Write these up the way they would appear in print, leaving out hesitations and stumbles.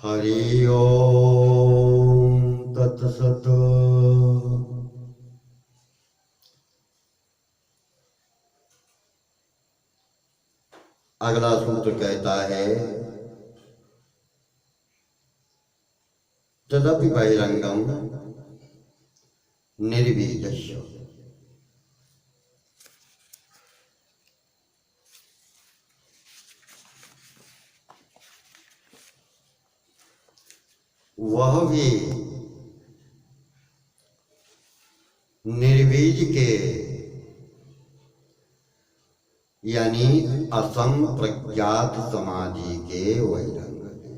हरि ओम तत्सत। अगला सूत्र कहता है तदपि बहिरंगम निर्बीजस्य। वह भी निर्बीज के यानी असंप्रज्ञात समाधि के बहिरंग है।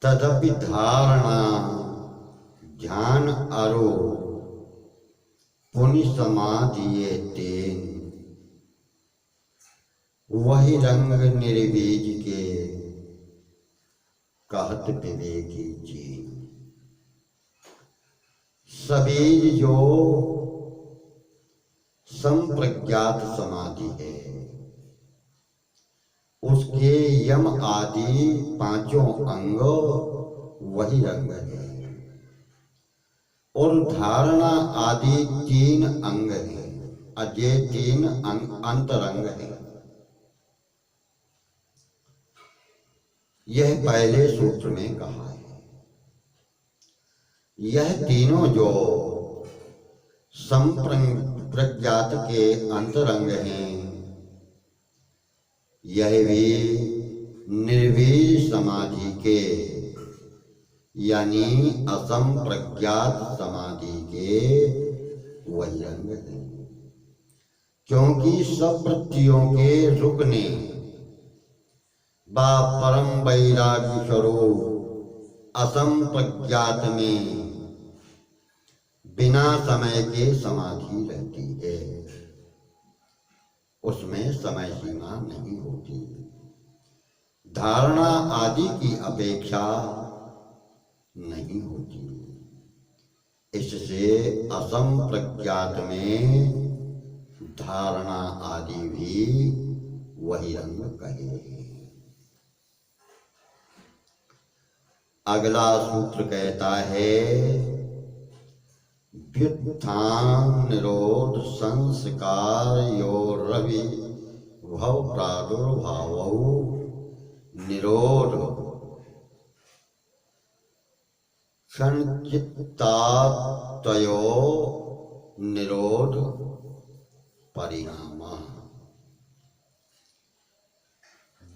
तदपि धारणा ध्यान अरो पुनि समाधि तेन वही रंग निर्बीज के कहत विवेकी चीन। सबीज जो संप्रज्ञात समाधि है उसके यम आदि पांचों अंग वही रंग है और धारणा आदि तीन अंग हैं। अजय तीन अंतरंग हैं। यह पहले सूत्र में कहा है। यह तीनों जो संप्रज्ञात के अंतरंग हैं यह भी निर्वीज समाधि के यानी असंप्रज्ञात समाधि के वही अंग हैं। क्योंकि सब वृत्तियों के रुकने बा परम वैराग्य स्वरूप असंप्रज्ञात में बिना समय के समाधि रहती है। उसमें समय सीमा नहीं होती। धारणा आदि की अपेक्षा नहीं होती। इससे असंप्रज्ञात में धारणा आदि भी वही रंग कहे। अगला सूत्र कहता है व्युत्थान निरोध संस्कार यो रवि भव प्रादुर्भाव निरोध संचित्तात्तयो निरोध परिणाम।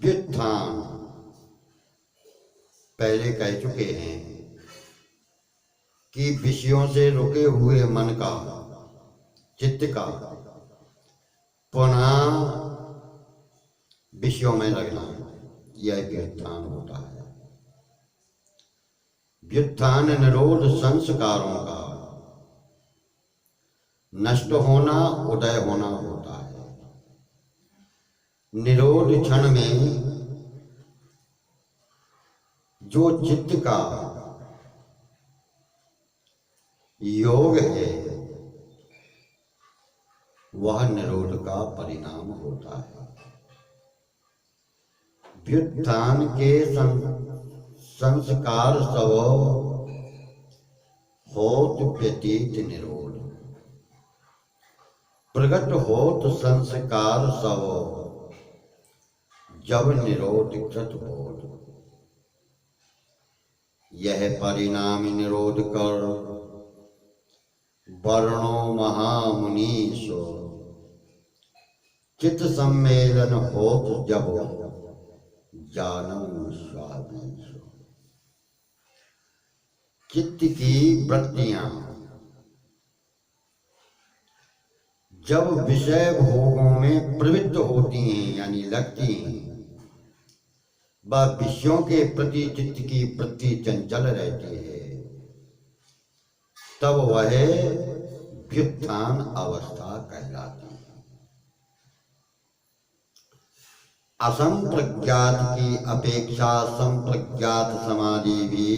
व्युत्थान पहले कह चुके हैं कि विषयों से रुके हुए मन का चित्त का पुनः विषयों में लगना यह व्युत्थान होता है। व्युत्थान निरोध संस्कारों का नष्ट होना उदय होना होता है। निरोध क्षण में जो चित्त का योग है वह निरोध का परिणाम होता है। व्युत्थान के संस्कार सब होत व्यतीत निरोध प्रगट होत संस्कार सब जब निरोध कृत होत। यह परिणामी निरोध कर वर्णो महामुनीशो चित्त सम्मेलन होत जब जानम स्वाधीशो। चित्त की वृत्तियां जब विषय भोगों में प्रवृत्त होती हैं यानी लगती हैं व विषयों के प्रति चित्त की वृत्ति चंचल रहती है तब वह व्युत्थान अवस्था कहलाती है। असंप्रज्ञात की अपेक्षा संप्रज्ञात समाधि भी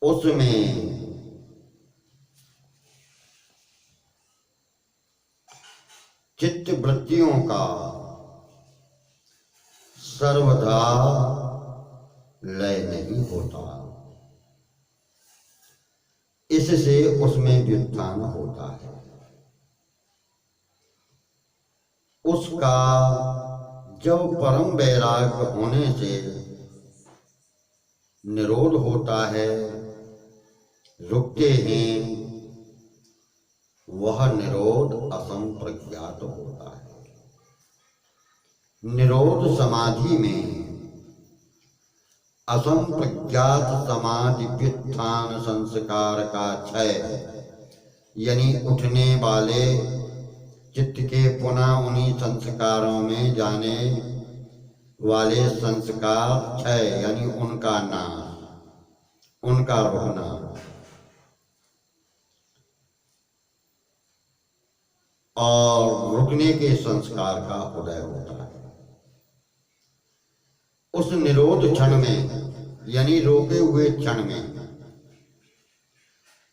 उसमें चित्त वृत्तियों का सर्वदा लय नहीं होता, इससे उसमें व्युत्थान होता है। उसका जब परम वैराग्य होने से निरोध होता है, रुकते हैं, वह निरोध असंप्रज्ञात होता है। निरोध समाधि में असंप्रज्ञात समाधि व्युत्थान संस्कार का क्षय, यानी उठने वाले चित्त के पुनः उन्हीं संस्कारों में जाने वाले संस्कार क्षय, यानी उनका नाश, उनका रुकना, और रुकने के संस्कार का उदय होता है। उस निरोध क्षण में, यानी रोके हुए क्षण में,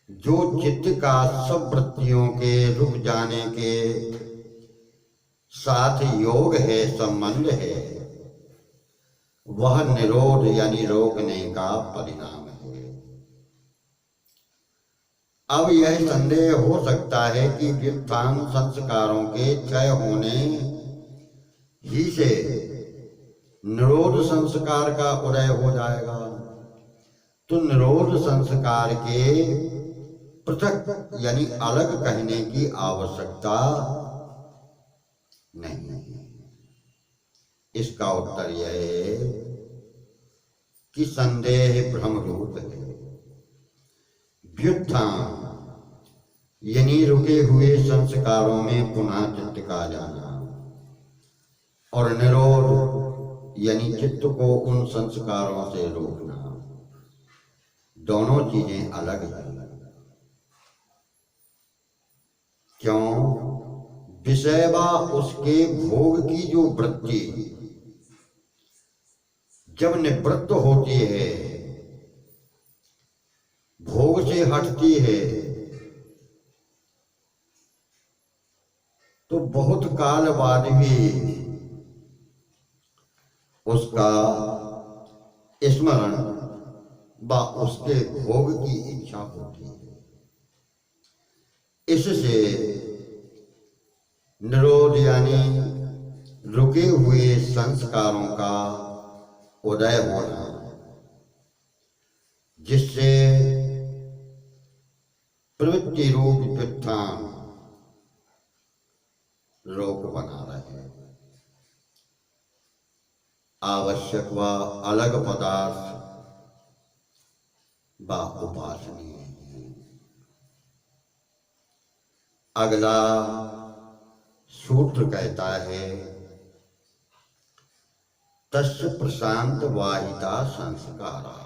जो चित्त का सब वृत्तियों के रुक जाने के साथ योग है, संबंध है, वह निरोध यानी रोकने का परिणाम है। अब यह संदेह हो सकता है कि व्युत्थान संस्कारों के क्षय होने ही से निरोध संस्कार का उदय हो जाएगा, तो निरोध संस्कार के पृथक यानी अलग कहने की आवश्यकता नहीं है। इसका उत्तर यह है कि संदेह भ्रम रूप है। व्युत्थान यानी रुके हुए संस्कारों में पुनः चित्त का जाना, और निरोध यानी चित्त को उन संस्कारों से रोकना, दोनों चीजें अलग हैं। क्यों? विषय व उसके भोग की जो वृत्ति जब निवृत्त होती है, भोग से हटती है, तो बहुत काल बाद भी उसका स्मरण व उसके भोग की इच्छा होती है। इससे निरोध यानी रुके हुए संस्कारों का उदय होना, जिससे प्रवृत्ति रूप व्युत्थान रोक बना रहे। आवश्यक व अलग पदार्थ व उपासनीय है। अगला सूत्र कहता है, तस्य प्रशांत वाहिता संस्कारा,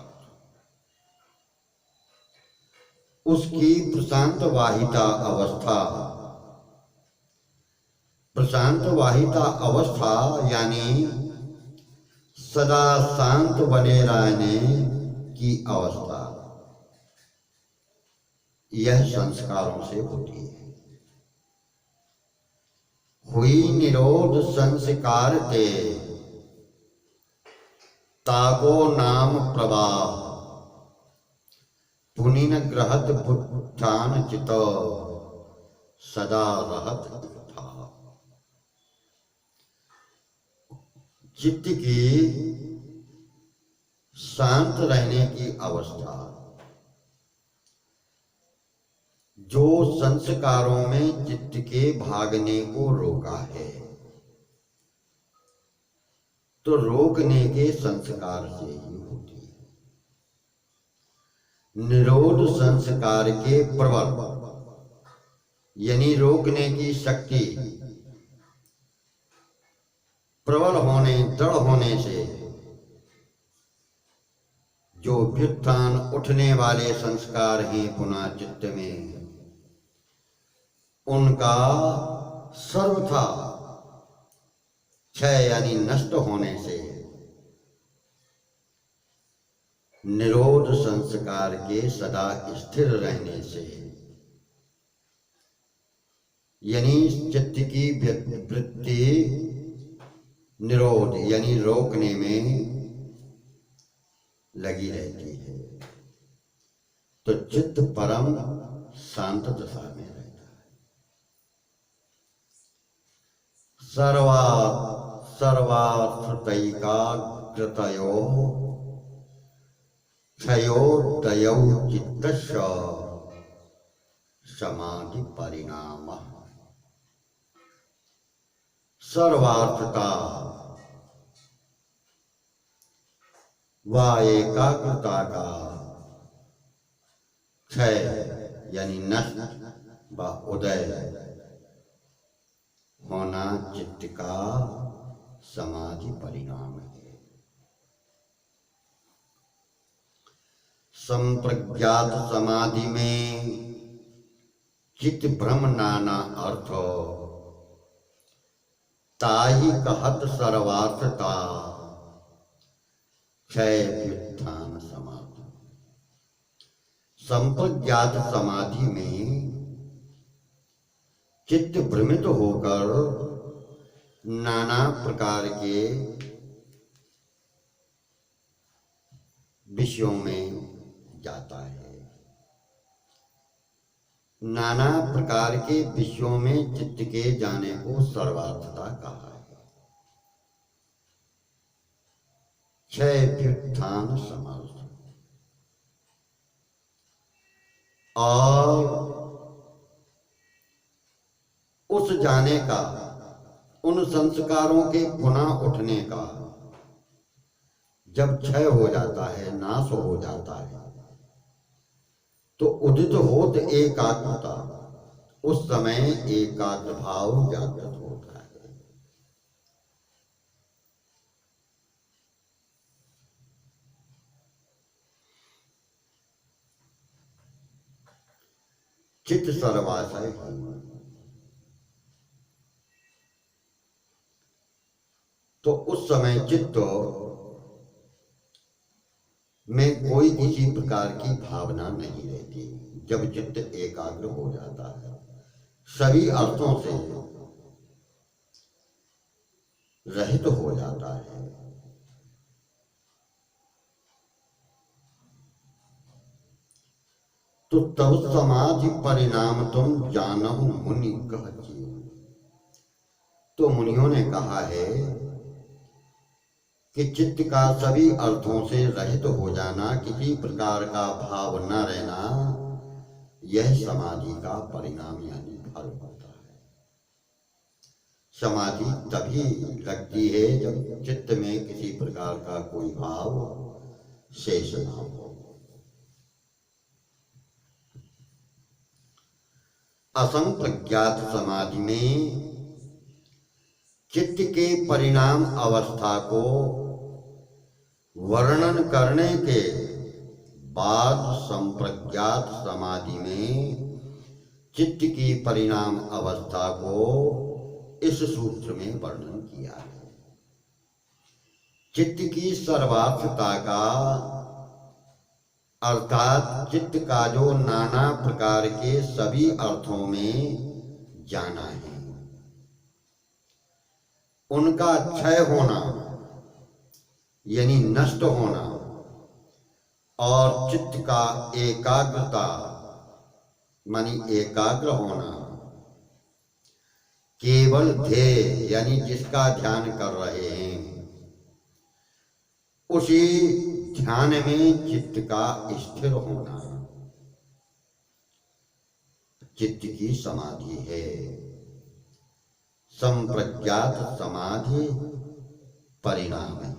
उसकी प्रशांत वाहिता अवस्था, प्रशांत वाहिता अवस्था यानी सदा शांत बने रहने की अवस्था, यह संस्कारों से होती है। हुई निरोध संस्कार ते ताको नाम प्रवाह, पुनिन ग्रहत भुत्थान चित सदा रहत था। चित्त की शांत रहने की अवस्था, जो संस्कारों में चित्त के भागने को रोका है, तो रोकने के संस्कार से ही होती है। निरोध संस्कार के प्रबल यानी रोकने की शक्ति प्रबल होने, दृढ़ होने से जो व्युत्थान उठने वाले संस्कार हैं पुनः चित्त में, उनका सर्वथा क्षय यानी नष्ट होने से निरोध संस्कार के सदा स्थिर रहने से, यानी चित्त की वृत्ति निरोध यानी रोकने में लगी रहती है, तो चित्त परम शांत दशा में रहता है। सर्वार्थतैकाग्रतयो क्षयोदयौ चित्तस्य समाधि परिणामः। सर्वार्थता व एकाग्रता का क्षय यानी नष्ट व उदय होना चित्त का समाधि परिणाम है। संप्रज्ञात समाधि में चित्त भ्रम नाना अर्थ ताही कहत सर्वार्थता क्षय व्युत्थान समाधि। संप्रज्ञात समाधि में चित्त भ्रमित होकर नाना प्रकार के विषयों में जाता है। नाना प्रकार के विषयों में चित्त के जाने को सर्वार्थता कहा है। क्षय व्युत्थान समाधि। और उस जाने का, उन संस्कारों के पुनः उठने का जब क्षय हो जाता है, नाश हो जाता है, तो उदित होत एकाग्रता, उस समय एकाग्र भाव जागृत होता है। चित्त सर्वाशय है, तो उस समय चित्त में कोई किसी प्रकार की भावना नहीं रहती। जब चित्त एकाग्र हो जाता है, सभी अर्थों से रहित हो जाता है, तो तब समाधि परिणाम तुम जानहु मुनि कहती। तो मुनियों ने कहा है कि चित्त का सभी अर्थों से रहित हो जाना, किसी प्रकार का भाव न रहना, यह समाधि का परिणाम यानी फल होता है। समाधि तभी लगती है जब चित्त में किसी प्रकार का कोई भाव शेष न हो। असंप्रज्ञात समाधि में चित्त के परिणाम अवस्था को वर्णन करने के बाद संप्रज्ञात समाधि में चित्त की परिणाम अवस्था को इस सूत्र में वर्णन किया है। चित्त की सर्वार्थता का अर्थात चित्त का जो नाना प्रकार के सभी अर्थों में जाना है, उनका क्षय होना यानी नष्ट होना, और चित्त का एकाग्रता मानी एकाग्र होना, केवल ध्येय यानी जिसका ध्यान कर रहे हैं, उसी ध्यान में चित्त का स्थिर होना चित्त की समाधि है। संप्रज्ञात समाधि परिणाम है।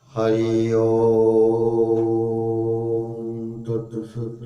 हरि ओम तत्सत।